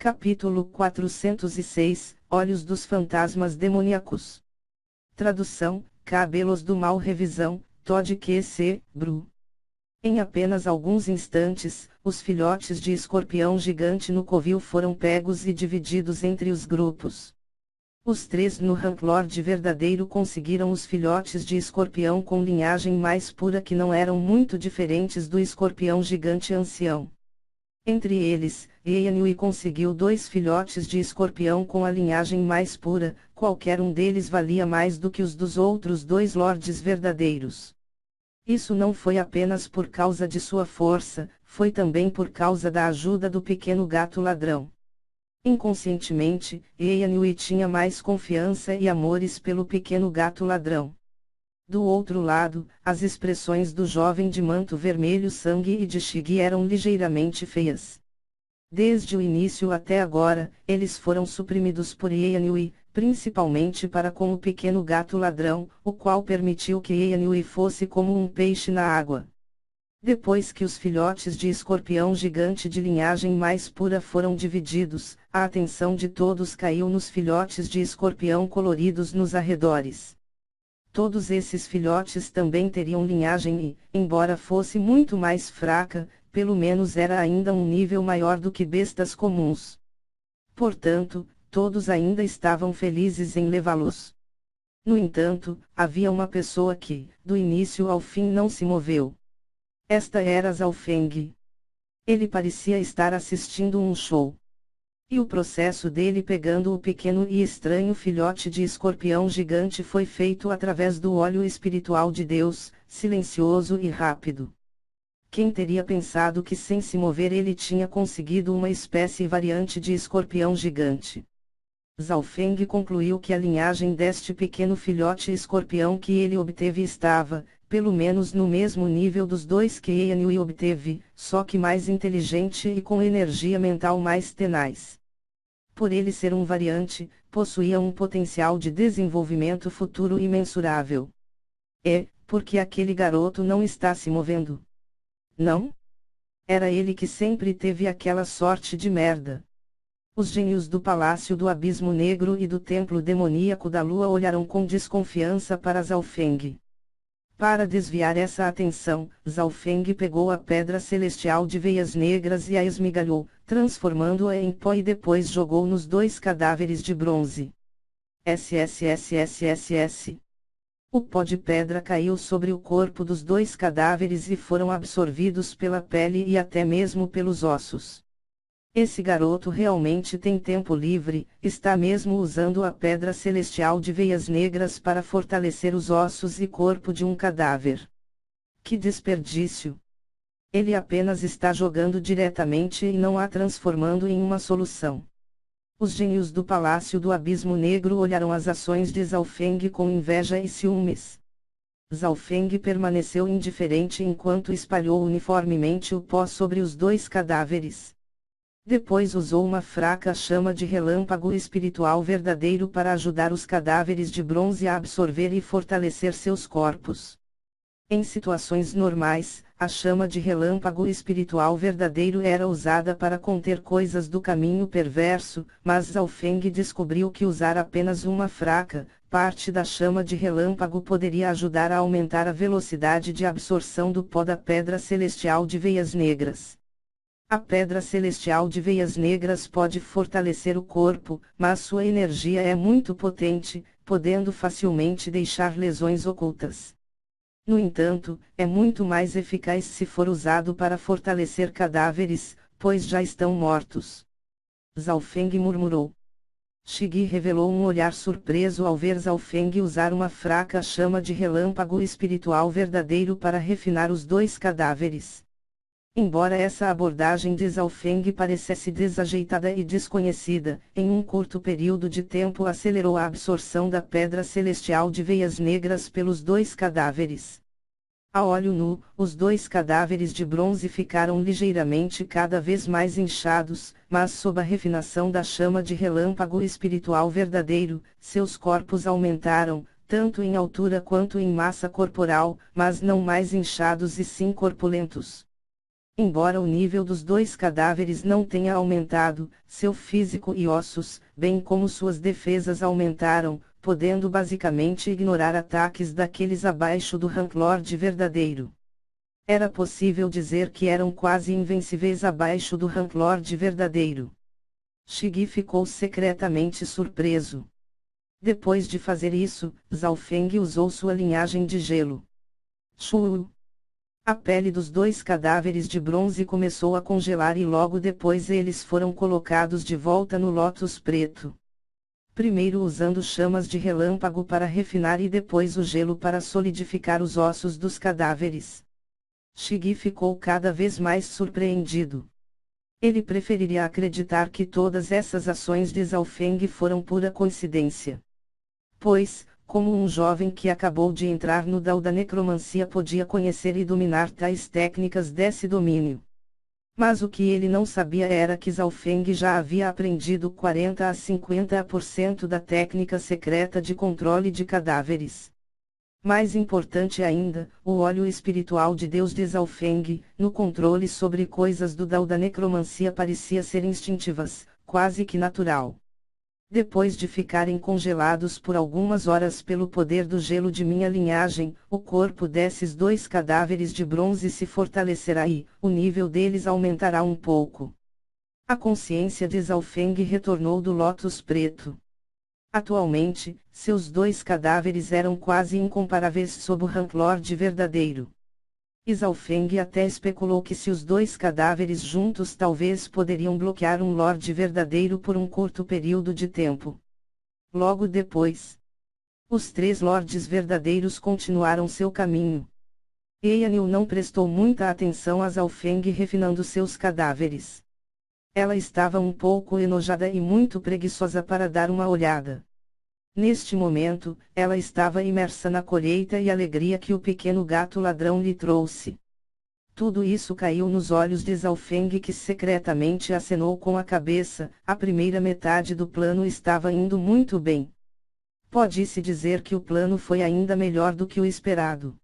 Capítulo 406, Olhos dos Fantasmas Demoníacos. Tradução, Cabelos do Mal. Revisão, Todd Q.C. Bru. Em apenas alguns instantes, os filhotes de escorpião gigante no covil foram pegos e divididos entre os grupos. Os três no Ranklord verdadeiro conseguiram os filhotes de escorpião com linhagem mais pura que não eram muito diferentes do escorpião gigante ancião. Entre eles, Eyanui conseguiu 2 filhotes de escorpião com a linhagem mais pura, qualquer um deles valia mais do que os dos outros 2 lordes verdadeiros. Isso não foi apenas por causa de sua força, foi também por causa da ajuda do pequeno gato ladrão. Inconscientemente, Eyanui tinha mais confiança e amores pelo pequeno gato ladrão. Do outro lado, as expressões do jovem de manto vermelho sangue e de Shigi eram ligeiramente feias. Desde o início até agora, eles foram suprimidos por Eyanui, principalmente para com o pequeno gato ladrão, o qual permitiu que Eyanui fosse como um peixe na água. Depois que os filhotes de escorpião gigante de linhagem mais pura foram divididos, a atenção de todos caiu nos filhotes de escorpião coloridos nos arredores. Todos esses filhotes também teriam linhagem e, embora fosse muito mais fraca, pelo menos era ainda um nível maior do que bestas comuns. Portanto, todos ainda estavam felizes em levá-los. No entanto, havia uma pessoa que, do início ao fim não se moveu. Esta era Zhao Feng. Ele parecia estar assistindo um show. E o processo dele pegando o pequeno e estranho filhote de escorpião gigante foi feito através do óleo espiritual de Deus, silencioso e rápido. Quem teria pensado que sem se mover ele tinha conseguido uma espécie variante de escorpião gigante? Zhao Feng concluiu que a linhagem deste pequeno filhote escorpião que ele obteve estava, pelo menos no mesmo nível dos 2 que Eyanui obteve, só que mais inteligente e com energia mental mais tenaz. Por ele ser um variante, possuía um potencial de desenvolvimento futuro imensurável. Porque aquele garoto não está se movendo? Não? Era ele que sempre teve aquela sorte de merda. Os gênios do Palácio do Abismo Negro e do Templo Demoníaco da Lua olharam com desconfiança para Zhao Feng. Para desviar essa atenção, Zhao Feng pegou a pedra celestial de veias negras e a esmigalhou, transformando-a em pó e depois jogou nos 2 cadáveres de bronze. SSSSSS. O pó de pedra caiu sobre o corpo dos 2 cadáveres e foram absorvidos pela pele e até mesmo pelos ossos. Esse garoto realmente tem tempo livre, está mesmo usando a pedra celestial de veias negras para fortalecer os ossos e corpo de um cadáver. Que desperdício! Ele apenas está jogando diretamente e não a transformando em uma solução. Os gênios do Palácio do Abismo Negro olharam as ações de Zhao Feng com inveja e ciúmes. Zhao Feng permaneceu indiferente enquanto espalhou uniformemente o pó sobre os 2 cadáveres. Depois usou uma fraca chama de relâmpago espiritual verdadeiro para ajudar os cadáveres de bronze a absorver e fortalecer seus corpos. Em situações normais, a chama de relâmpago espiritual verdadeiro era usada para conter coisas do caminho perverso, mas Zhao Feng descobriu que usar apenas uma fraca parte da chama de relâmpago poderia ajudar a aumentar a velocidade de absorção do pó da pedra celestial de veias negras. A pedra celestial de veias negras pode fortalecer o corpo, mas sua energia é muito potente, podendo facilmente deixar lesões ocultas. No entanto, é muito mais eficaz se for usado para fortalecer cadáveres, pois já estão mortos. Zhao Feng murmurou. Shigi revelou um olhar surpreso ao ver Zhao Feng usar uma fraca chama de relâmpago espiritual verdadeiro para refinar os 2 cadáveres. Embora essa abordagem de Zhao Feng parecesse desajeitada e desconhecida, em um curto período de tempo acelerou a absorção da pedra celestial de veias negras pelos 2 cadáveres. A olho nu, os 2 cadáveres de bronze ficaram ligeiramente cada vez mais inchados, mas sob a refinação da chama de relâmpago espiritual verdadeiro, seus corpos aumentaram, tanto em altura quanto em massa corporal, mas não mais inchados e sim corpulentos. Embora o nível dos dois cadáveres não tenha aumentado, seu físico e ossos, bem como suas defesas aumentaram, podendo basicamente ignorar ataques daqueles abaixo do Ranklord verdadeiro. Era possível dizer que eram quase invencíveis abaixo do Ranklord verdadeiro. Shigi ficou secretamente surpreso. Depois de fazer isso, Zhao Feng usou sua linhagem de gelo. Shuu. A pele dos dois cadáveres de bronze começou a congelar e logo depois eles foram colocados de volta no lótus preto. Primeiro usando chamas de relâmpago para refinar e depois o gelo para solidificar os ossos dos cadáveres. Shigi ficou cada vez mais surpreendido. Ele preferiria acreditar que todas essas ações de Zhao Feng foram pura coincidência. Pois, como um jovem que acabou de entrar no Dao da necromancia podia conhecer e dominar tais técnicas desse domínio. Mas o que ele não sabia era que Zhao Feng já havia aprendido 40 a 50% da técnica secreta de controle de cadáveres. Mais importante ainda, o óleo espiritual de Deus de Zhao Feng, no controle sobre coisas do Dao da necromancia parecia ser instintivas, quase que natural. Depois de ficarem congelados por algumas horas pelo poder do gelo de minha linhagem, o corpo desses dois cadáveres de bronze se fortalecerá e o nível deles aumentará um pouco. A consciência de Zhao Feng retornou do lótus preto. Atualmente, seus dois cadáveres eram quase incomparáveis sob o Ranklord verdadeiro. Zhao Feng até especulou que se os dois cadáveres juntos talvez poderiam bloquear um Lorde verdadeiro por um curto período de tempo. Logo depois, os três Lordes verdadeiros continuaram seu caminho. Eyanil não prestou muita atenção a Zhao Feng refinando seus cadáveres. Ela estava um pouco enojada e muito preguiçosa para dar uma olhada. Neste momento, ela estava imersa na colheita e alegria que o pequeno gato ladrão lhe trouxe. Tudo isso caiu nos olhos de Zhao Feng que secretamente acenou com a cabeça, a primeira metade do plano estava indo muito bem. Pode-se dizer que o plano foi ainda melhor do que o esperado.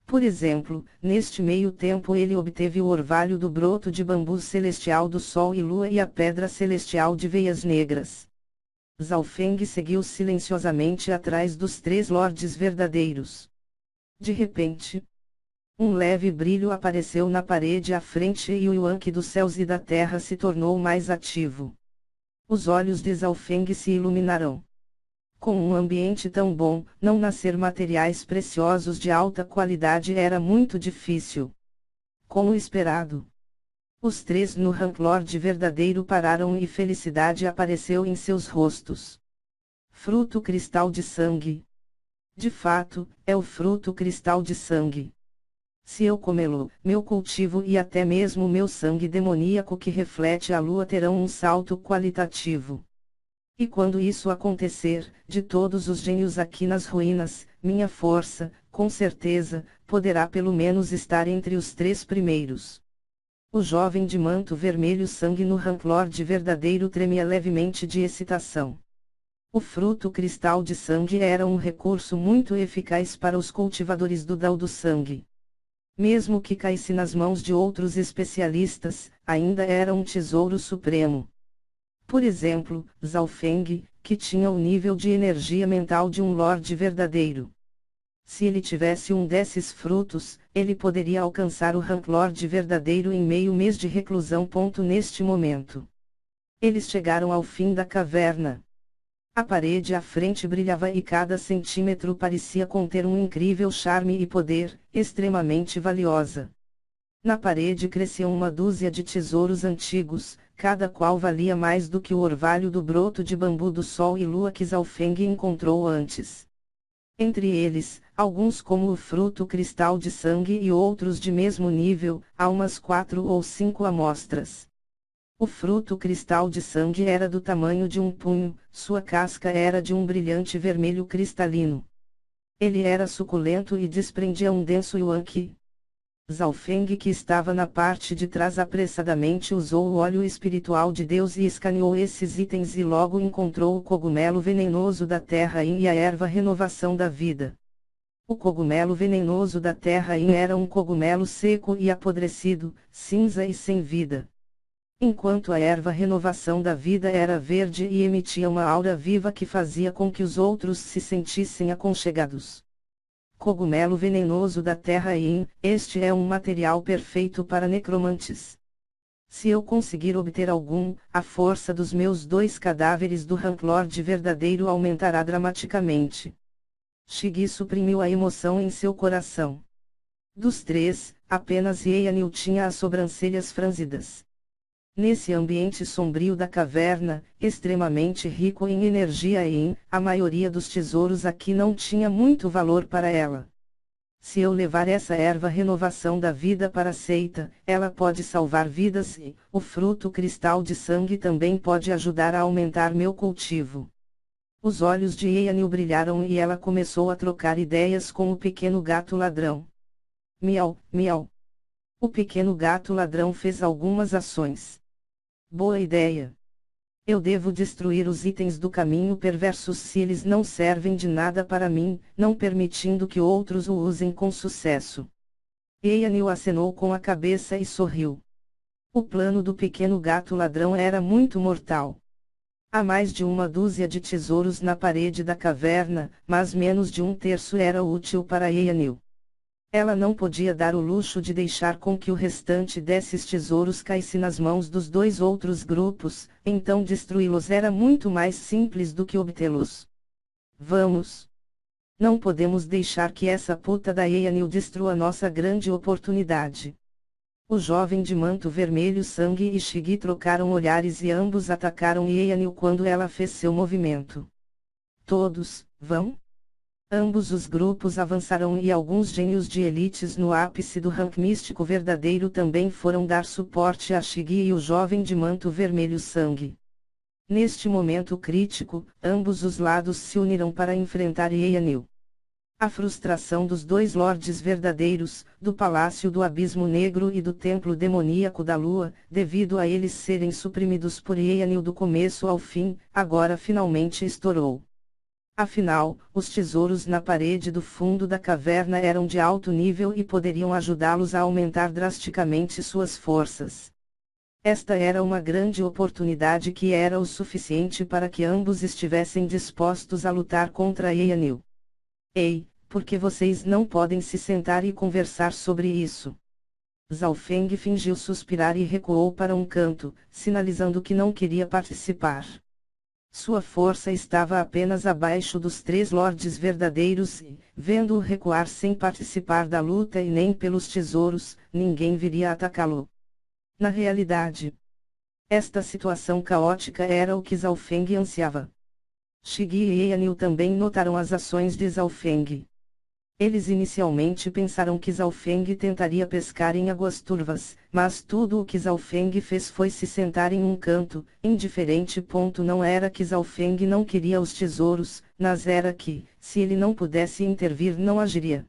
Por exemplo, neste meio tempo ele obteve o orvalho do broto de bambu celestial do Sol e Lua e a pedra celestial de veias negras. Zhao Feng seguiu silenciosamente atrás dos três lordes verdadeiros. De repente, um leve brilho apareceu na parede à frente e o Yuan-Qi dos céus e da terra se tornou mais ativo. Os olhos de Zhao Feng se iluminaram. Com um ambiente tão bom, não nascer materiais preciosos de alta qualidade era muito difícil. Como esperado, os três no Ranklord verdadeiro pararam e felicidade apareceu em seus rostos. Fruto cristal de sangue. De fato, é o fruto cristal de sangue. Se eu comê-lo, meu cultivo e até mesmo meu sangue demoníaco que reflete a lua terão um salto qualitativo. E quando isso acontecer, de todos os gênios aqui nas ruínas, minha força, com certeza, poderá pelo menos estar entre os três primeiros. O jovem de manto vermelho sangue no Ranklord verdadeiro tremia levemente de excitação. O fruto cristal de sangue era um recurso muito eficaz para os cultivadores do Dao do sangue. Mesmo que caísse nas mãos de outros especialistas, ainda era um tesouro supremo. Por exemplo, Zhao Feng, que tinha o nível de energia mental de um Lorde verdadeiro. Se ele tivesse um desses frutos, ele poderia alcançar o Ranklord verdadeiro em meio mês de reclusão. Neste momento, eles chegaram ao fim da caverna. A parede à frente brilhava e cada centímetro parecia conter um incrível charme e poder, extremamente valiosa. Na parede cresciam uma dúzia de tesouros antigos, cada qual valia mais do que o orvalho do broto de bambu do Sol e Lua que Zhao Feng encontrou antes. Entre eles, alguns como o fruto cristal de sangue e outros de mesmo nível, há umas 4 ou 5 amostras. O fruto cristal de sangue era do tamanho de um punho, sua casca era de um brilhante vermelho cristalino. Ele era suculento e desprendia um denso yuan-qi. Zhao Feng, que estava na parte de trás, apressadamente usou o óleo espiritual de Deus e escaneou esses itens e logo encontrou o cogumelo venenoso da terra e a erva renovação da vida. O cogumelo venenoso da terra Yin era um cogumelo seco e apodrecido, cinza e sem vida. Enquanto a erva renovação da vida era verde e emitia uma aura viva que fazia com que os outros se sentissem aconchegados. Cogumelo venenoso da terra Yin, este é um material perfeito para necromantes. Se eu conseguir obter algum, a força dos meus 2 cadáveres do Ranklord verdadeiro aumentará dramaticamente. Shigi suprimiu a emoção em seu coração. Dos 3, apenas Yeanil tinha as sobrancelhas franzidas. Nesse ambiente sombrio da caverna, extremamente rico em energia Yin, a maioria dos tesouros aqui não tinha muito valor para ela. Se eu levar essa erva renovação da vida para a seita, ela pode salvar vidas e, o fruto cristal de sangue também pode ajudar a aumentar meu cultivo. Os olhos de Yeanil brilharam e ela começou a trocar ideias com o pequeno gato ladrão. Miau, miau. O pequeno gato ladrão fez algumas ações. Boa ideia. Eu devo destruir os itens do caminho perversos se eles não servem de nada para mim, não permitindo que outros o usem com sucesso. Yeanil acenou com a cabeça e sorriu. O plano do pequeno gato ladrão era muito mortal. Há mais de uma dúzia de tesouros na parede da caverna, mas menos de 1/3 era útil para Yeanil. Ela não podia dar o luxo de deixar com que o restante desses tesouros caísse nas mãos dos 2 outros grupos, então destruí-los era muito mais simples do que obtê-los. Vamos! Não podemos deixar que essa puta da Yeanil destrua nossa grande oportunidade. O jovem de manto vermelho Sangue e Shigi trocaram olhares e ambos atacaram Yeanil quando ela fez seu movimento. Todos, vão? Ambos os grupos avançaram e alguns gênios de elites no ápice do rank místico verdadeiro também foram dar suporte a Shigi e o jovem de manto vermelho Sangue. Neste momento crítico, ambos os lados se uniram para enfrentar Yeanil. A frustração dos 2 lordes verdadeiros, do Palácio do Abismo Negro e do Templo Demoníaco da Lua, devido a eles serem suprimidos por Yeanil do começo ao fim, agora finalmente estourou. Afinal, os tesouros na parede do fundo da caverna eram de alto nível e poderiam ajudá-los a aumentar drasticamente suas forças. Esta era uma grande oportunidade que era o suficiente para que ambos estivessem dispostos a lutar contra Yeanil. Ei, por que vocês não podem se sentar e conversar sobre isso? Zhao Feng fingiu suspirar e recuou para um canto, sinalizando que não queria participar. Sua força estava apenas abaixo dos 3 lordes verdadeiros e, vendo-o recuar sem participar da luta e nem pelos tesouros, ninguém viria atacá-lo. Na realidade, esta situação caótica era o que Zhao Feng ansiava. Shigi e Yeanil também notaram as ações de Zhao Feng. Eles inicialmente pensaram que Zhao Feng tentaria pescar em águas turvas, mas tudo o que Zhao Feng fez foi se sentar em um canto, indiferente. Não era que Zhao Feng não queria os tesouros, mas era que, se ele não pudesse intervir não agiria.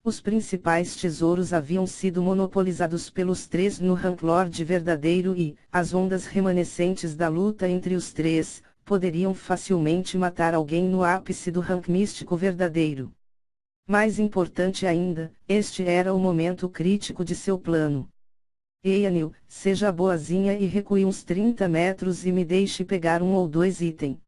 Os principais tesouros haviam sido monopolizados pelos 3 no rank lord verdadeiro e, as ondas remanescentes da luta entre os 3, poderiam facilmente matar alguém no ápice do rank místico verdadeiro. Mais importante ainda, este era o momento crítico de seu plano. Yeanil, seja boazinha e recue uns 30 metros e me deixe pegar 1 ou 2 itens.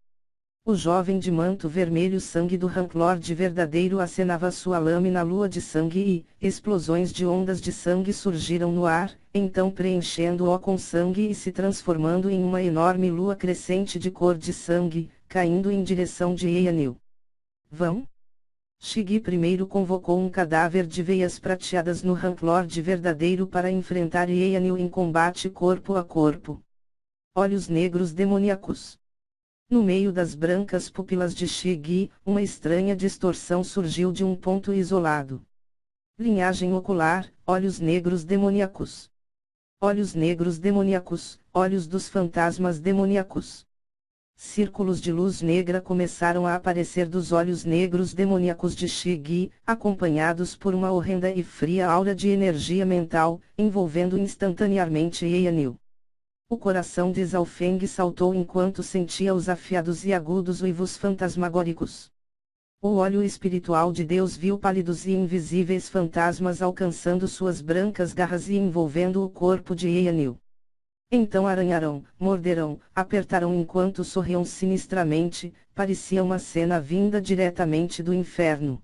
O jovem de manto vermelho Sangue do rank lord verdadeiro acenava sua lâmina lua de sangue e, explosões de ondas de sangue surgiram no ar, então preenchendo-o com sangue e se transformando em uma enorme lua crescente de cor de sangue, caindo em direção de Yeanil. Vão? Shigi primeiro convocou um cadáver de veias prateadas no rank lord verdadeiro para enfrentar Yeanil em combate corpo a corpo. Olhos negros demoníacos. No meio das brancas pupilas de Shigi, uma estranha distorção surgiu de um ponto isolado. Linhagem ocular, olhos negros demoníacos. Olhos negros demoníacos, olhos dos fantasmas demoníacos. Círculos de luz negra começaram a aparecer dos olhos negros demoníacos de Shigi, acompanhados por uma horrenda e fria aura de energia mental, envolvendo instantaneamente Yeanil. O coração de Zhao Feng saltou enquanto sentia os afiados e agudos uivos fantasmagóricos. O olho espiritual de Deus viu pálidos e invisíveis fantasmas alcançando suas brancas garras e envolvendo o corpo de Enlil. Então arranharam, morderão, apertaram enquanto sorriam sinistramente, parecia uma cena vinda diretamente do inferno.